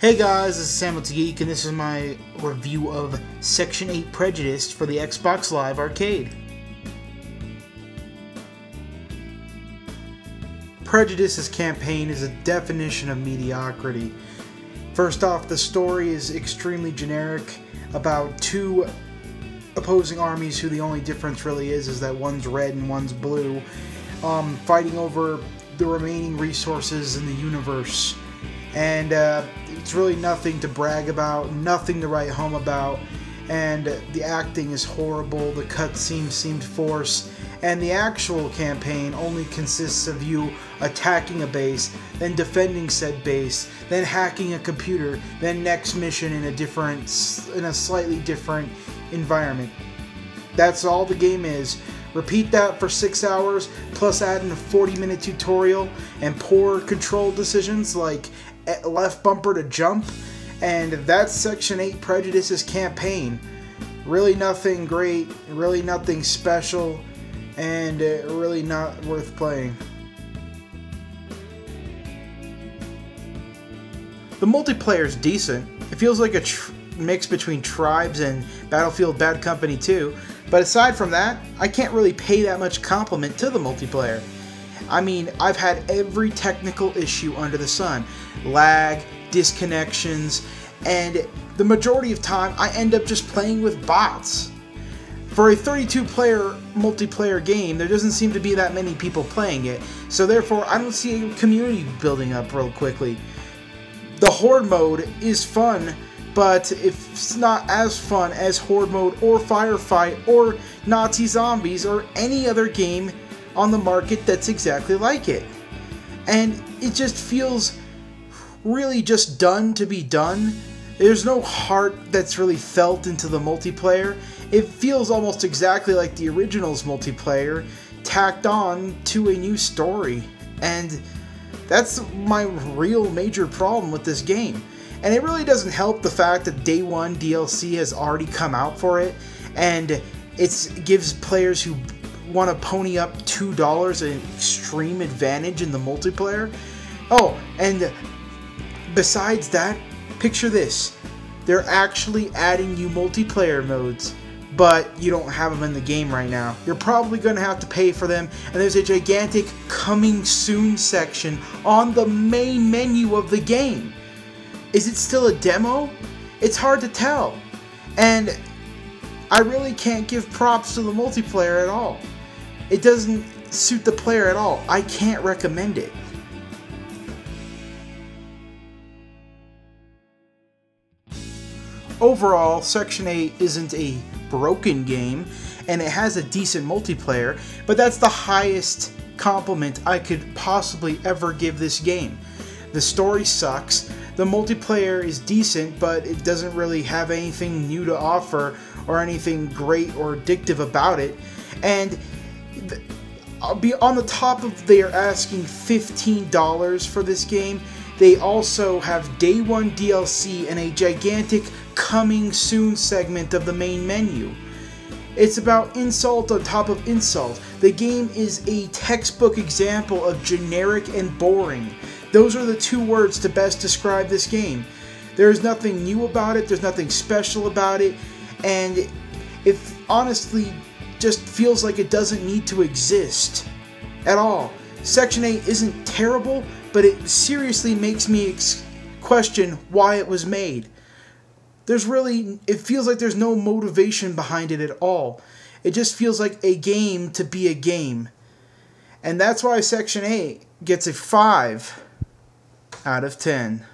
Hey guys, this is Samuel Geek, and this is my review of Section 8 Prejudice for the Xbox Live Arcade. Prejudice's campaign is a definition of mediocrity. First off, the story is extremely generic about two opposing armies who the only difference really is that one's red and one's blue, fighting over the remaining resources in the universe. And it's really nothing to brag about, nothing to write home about, and the acting is horrible, the cutscenes seemed forced, and the actual campaign only consists of you attacking a base, then defending said base, then hacking a computer, then next mission in a slightly different environment. That's all the game is. Repeat that for 6 hours, plus add in a 40-minute tutorial and poor control decisions like left bumper to jump, and that's Section 8 Prejudice's campaign. Really nothing great, really nothing special, and really not worth playing. The multiplayer is decent. It feels like a mix between Tribes and Battlefield Bad Company 2, but aside from that, I can't really pay that much compliment to the multiplayer. I mean, I've had every technical issue under the sun. Lag, disconnections, and the majority of time I end up just playing with bots. For a 32-player multiplayer game, there doesn't seem to be that many people playing it, so therefore I don't see a community building up real quickly. The Horde mode is fun, but it's not as fun as Horde mode or Firefight or Nazi Zombies or any other game on the market that's exactly like it. And it just feels really just done to be done. There's no heart that's really felt into the multiplayer. It feels almost exactly like the original's multiplayer tacked on to a new story. And that's my real major problem with this game. And it really doesn't help the fact that Day 1 DLC has already come out for it, and it gives players who want to pony up $2 an extreme advantage in the multiplayer. Oh, and besides that, picture this. They're actually adding new multiplayer modes, but you don't have them in the game right now. You're probably going to have to pay for them, and there's a gigantic coming soon section on the main menu of the game. Is it still a demo? It's hard to tell. And I really can't give props to the multiplayer at all. It doesn't suit the player at all. I can't recommend it. Overall, Section 8 isn't a broken game, and it has a decent multiplayer, but that's the highest compliment I could possibly ever give this game. The story sucks, the multiplayer is decent, but it doesn't really have anything new to offer or anything great or addictive about it, and I'll be on the top of they're asking $15 for this game. They also have Day 1 DLC and a gigantic coming soon segment of the main menu. It's about insult on top of insult. The game is a textbook example of generic and boring. Those are the two words to best describe this game. There's nothing new about it, there's nothing special about it, and it honestly just feels like it doesn't need to exist at all. Section 8 isn't terrible, but it seriously makes me question why it was made. It feels like there's no motivation behind it at all. It just feels like a game to be a game. And that's why Section 8 gets a 5 out of 10.